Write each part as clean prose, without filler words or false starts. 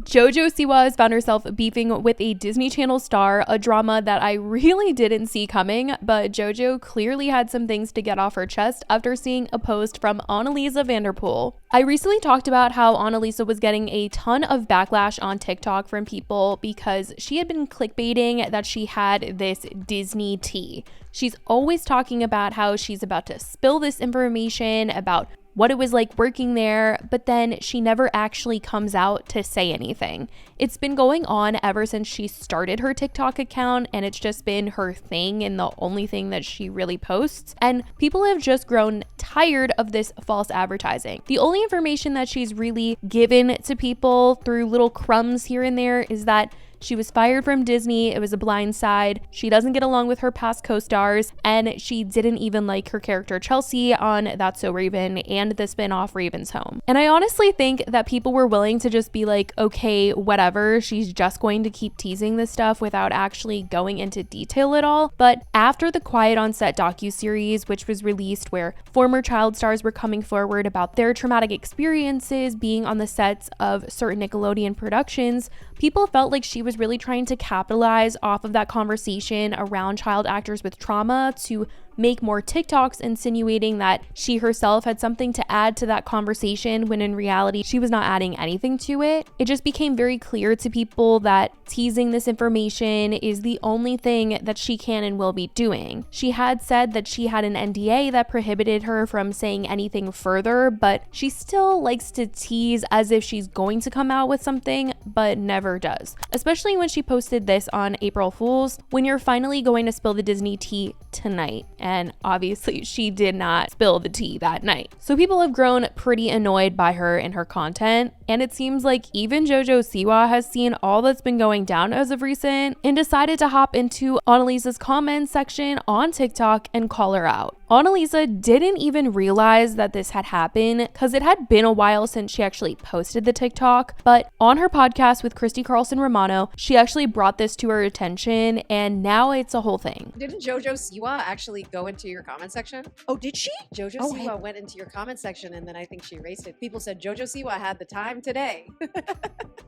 JoJo Siwa has found herself beefing with a Disney Channel star, a drama that I really didn't see coming, but JoJo clearly had some things to get off her chest after seeing a post from Anaisa Vanderpool. I recently talked about how Anaisa was getting a ton of backlash on TikTok from people because she had been clickbaiting that she had this Disney tea. She's always talking about how she's about to spill this information about what it was like working there, but then she never actually comes out to say anything. It's been going on ever since she started her TikTok account, and it's just been her thing and the only thing that she really posts. And people have just grown tired of this false advertising. The only information that she's really given to people through little crumbs here and there is that she was fired from Disney. It was a blind side. She doesn't get along with her past co-stars, and she didn't even like her character Chelsea on That's So Raven and the spin-off Raven's Home. And I honestly think that people were willing to just be like, okay, whatever, she's just going to keep teasing this stuff without actually going into detail at all. But after the Quiet on Set docuseries, which was released where former child stars were coming forward about their traumatic experiences being on the sets of certain Nickelodeon productions, people felt like she was really trying to capitalize off of that conversation around child actors with trauma to make more TikToks insinuating that she herself had something to add to that conversation when in reality she was not adding anything to it. It just became very clear to people that teasing this information is the only thing that she can and will be doing. She had said that she had an NDA that prohibited her from saying anything further, but she still likes to tease as if she's going to come out with something, but never does. Especially when she posted this on April Fool's, when you're finally going to spill the Disney tea tonight. And obviously she did not spill the tea that night. So people have grown pretty annoyed by her and her content. And it seems like even JoJo Siwa has seen all that's been going down as of recent and decided to hop into Anaisa's comments section on TikTok and call her out. Anaisa didn't even realize that this had happened because it had been a while since she actually posted the TikTok, but on her podcast with Christy Carlson Romano, she actually brought this to her attention and now it's a whole thing. Didn't JoJo Siwa actually go into your comment section? Oh, did she? JoJo Siwa went into your comment section and then I think she erased it. People said JoJo Siwa had the time today.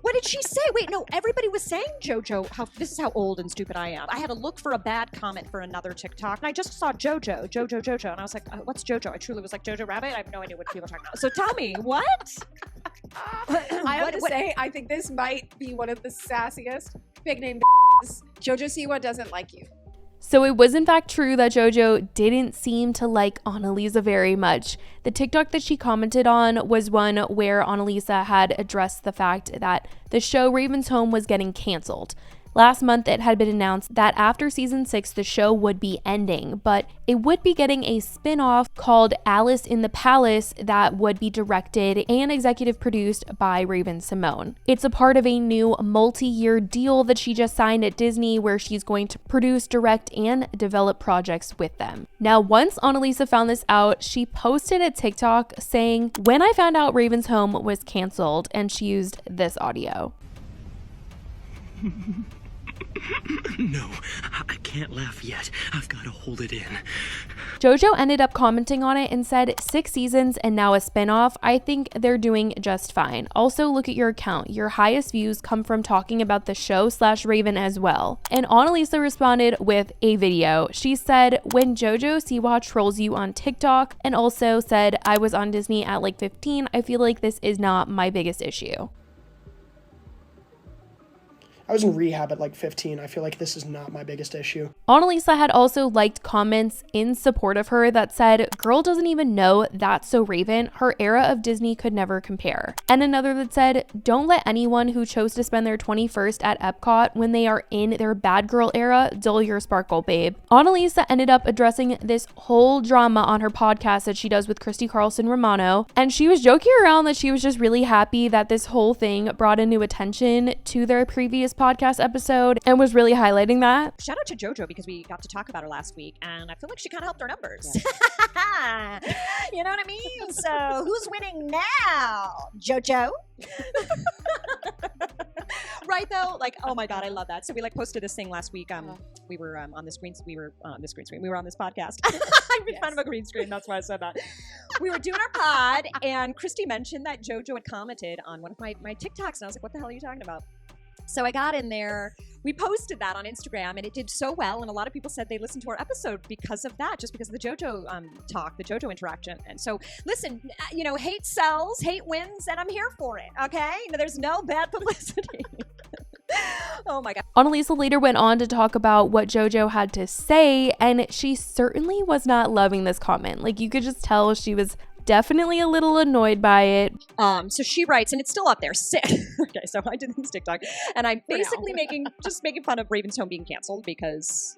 What did she say? Wait, no, everybody was saying JoJo. This is how old and stupid I am. I had to look for a bad comment for another TikTok and I just saw JoJo, and I was like, what's JoJo? I truly was like, Jojo Rabbit? I have no idea what people are talking about. So tell me, what? I have to say, I think this might be one of the sassiest big name JoJo Siwa doesn't like you. So it was in fact true that JoJo didn't seem to like Anaisa very much. The TikTok that she commented on was one where Anaisa had addressed the fact that the show Raven's Home was getting canceled. Last month, it had been announced that after season 6, the show would be ending, but it would be getting a spin-off called Alice in the Palace that would be directed and executive produced by Raven Simone. It's a part of a new multi-year deal that she just signed at Disney where she's going to produce, direct, and develop projects with them. Now, once Anaisa found this out, she posted a TikTok saying, "When I found out Raven's Home was canceled," and she used this audio. No, I can't laugh yet. I've got to hold it in. JoJo ended up commenting on it and said, 6 seasons and now a spinoff. I think they're doing just fine. Also, look at your account. Your highest views come from talking about the show / Raven as well. And Anaisa responded with a video. She said, "When JoJo Siwa trolls you on TikTok," and also said, "I was on Disney at like 15. I feel like this is not my biggest issue." I was in rehab at like 15. I feel like this is not my biggest issue. Anaisa had also liked comments in support of her that said, "Girl doesn't even know That's So Raven. Her era of Disney could never compare." And another that said, "Don't let anyone who chose to spend their 21st at Epcot when they are in their bad girl era dull your sparkle, babe." Anaisa ended up addressing this whole drama on her podcast that she does with Christy Carlson Romano. And she was joking around that she was just really happy that this whole thing brought a new attention to their previous podcast episode and was really highlighting that. Shout out to JoJo because we got to talk about her last week and I feel like she kind of helped our numbers. Yeah. You know what I mean? So who's winning now? JoJo? Right though? Like, oh my God, I love that. So we like posted this thing last week. We were on this green screen. We were on this podcast. I'm in front of a green screen. That's why I said that. we were doing our pod, and Christy mentioned that JoJo had commented on one of my TikToks, and I was like, what the hell are you talking about? So I got in there. We posted that on Instagram, and it did so well. And a lot of people said they listened to our episode because of that, just because of the JoJo talk, the JoJo interaction. And so, listen, hate sells, hate wins, and I'm here for it. Okay, there's no bad publicity. Oh my God. Anaisa later went on to talk about what JoJo had to say, and she certainly was not loving this comment. Like, you could just tell she was definitely a little annoyed by it. So she writes, and it's still up there. Okay, so I did this TikTok, and I'm basically making fun of Raven's Home being canceled because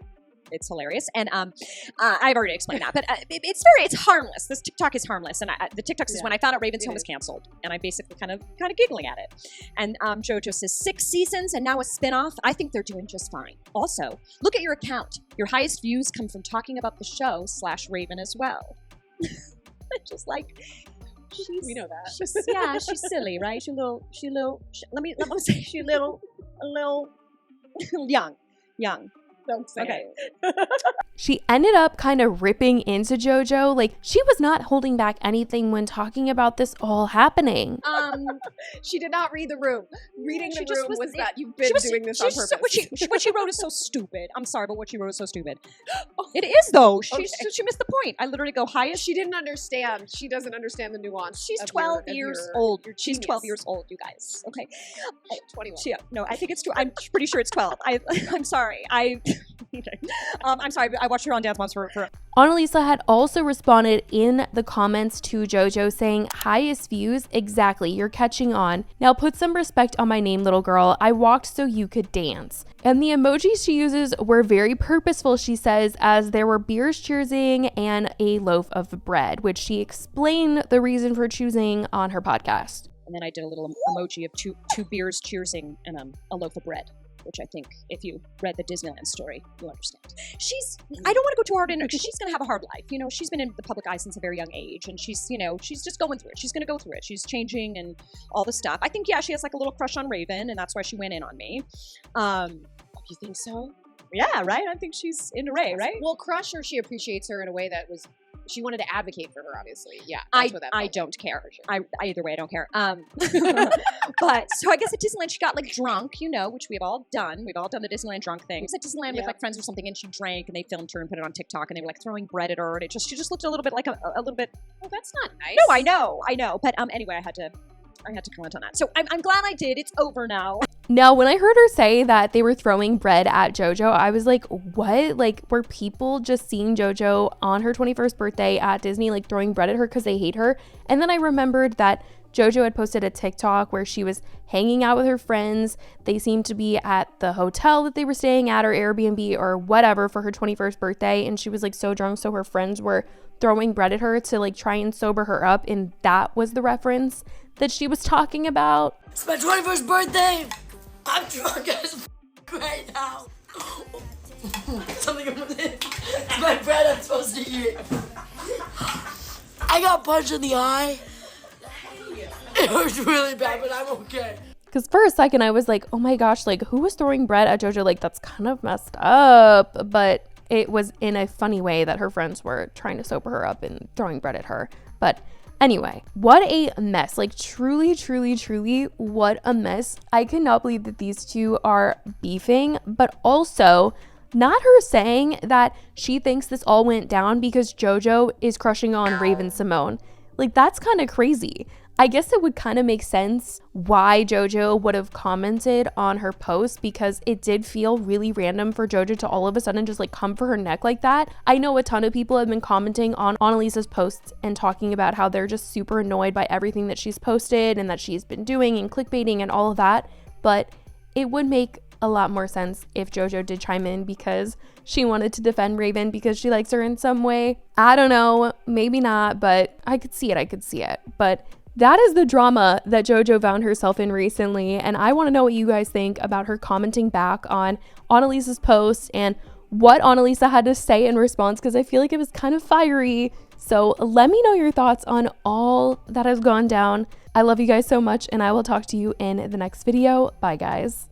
it's hilarious. And I've already explained that, but it's harmless. This TikTok is harmless, and the TikTok is when I found out Raven's Home was canceled, and I'm basically kind of giggling at it. And JoJo says 6 seasons and now a spinoff. I think they're doing just fine. Also, look at your account. Your highest views come from talking about the show / Raven as well. Just like we know that. She's silly, right? She's a little. Let me say she's a little young. Don't say it. She ended up kind of ripping into JoJo. Like, she was not holding back anything when talking about this all happening. She did not read the room. Reading the room was that you've been doing this on purpose. What she wrote is so stupid. I'm sorry, but what she wrote is so stupid. It is, though. She missed the point. I literally go highest. She didn't understand. She doesn't understand the nuance. She's 12 years old. She's 12 years old, you guys. Okay. 21. No, I think it's true. I'm pretty sure it's 12. I'm sorry. I'm sorry. I watched her on Dance Moms for. Anaisa had also responded in the comments to JoJo saying, highest views, exactly, you're catching on. Now put some respect on my name, little girl. I walked so you could dance. And the emojis she uses were very purposeful, she says, as there were beers cheersing and a loaf of bread, which she explained the reason for choosing on her podcast. And then I did a little emoji of two beers cheersing and a loaf of bread, which I think if you read the Disneyland story, you'll understand. I don't want to go too hard in her because she's going to have a hard life. She's been in the public eye since a very young age, and she's just going through it. She's going to go through it. She's changing and all this stuff. I think, she has like a little crush on Raven, and that's why she went in on me. You think so? Yeah, right? I think she's into Ray, right? Well, crush her, she appreciates her in a way that was... She wanted to advocate for her, obviously. Yeah, I don't care. Either way, I don't care. But so I guess at Disneyland she got like drunk, which we've all done. We've all done the Disneyland drunk thing. She was at Disneyland with like friends or something, and she drank, and they filmed her and put it on TikTok, and they were like throwing bread at her, and she just looked a little bit like a little bit. Oh, that's not nice. No, I know. But anyway, I had to comment on that. So I'm glad I did. It's over now. Now, when I heard her say that they were throwing bread at JoJo, I was like, what? Like, were people just seeing JoJo on her 21st birthday at Disney, like throwing bread at her because they hate her? And then I remembered that JoJo had posted a TikTok where she was hanging out with her friends. They seemed to be at the hotel that they were staying at, or Airbnb or whatever, for her 21st birthday. And she was like so drunk, so her friends were throwing bread at her to like try and sober her up. And that was the reference that she was talking about. It's my 21st birthday. I'm drunk as right now. Something about it. It's my bread I'm supposed to eat. I got punched in the eye. It hurts really bad, but I'm okay. Because for a second I was like, oh my gosh, like who was throwing bread at JoJo? Like that's kind of messed up. But it was in a funny way that her friends were trying to sober her up and throwing bread at her. But anyway, what a mess. Like truly, truly, truly, what a mess. I cannot believe that these two are beefing, but also not her saying that she thinks this all went down because JoJo is crushing on Raven Simone. Like that's kind of crazy. I guess it would kind of make sense why JoJo would have commented on her post, because it did feel really random for JoJo to all of a sudden just like come for her neck like that. I know a ton of people have been commenting on Anaisa's posts and talking about how they're just super annoyed by everything that she's posted and that she's been doing and clickbaiting and all of that. But it would make a lot more sense if JoJo did chime in because she wanted to defend Raven because she likes her in some way. I don't know, maybe not, but I could see it. But that is the drama that JoJo found herself in recently, and I want to know what you guys think about her commenting back on Anaisa's post and what Anaisa had to say in response, because I feel like it was kind of fiery. So let me know your thoughts on all that has gone down. I love you guys so much, and I will talk to you in the next video. Bye, guys.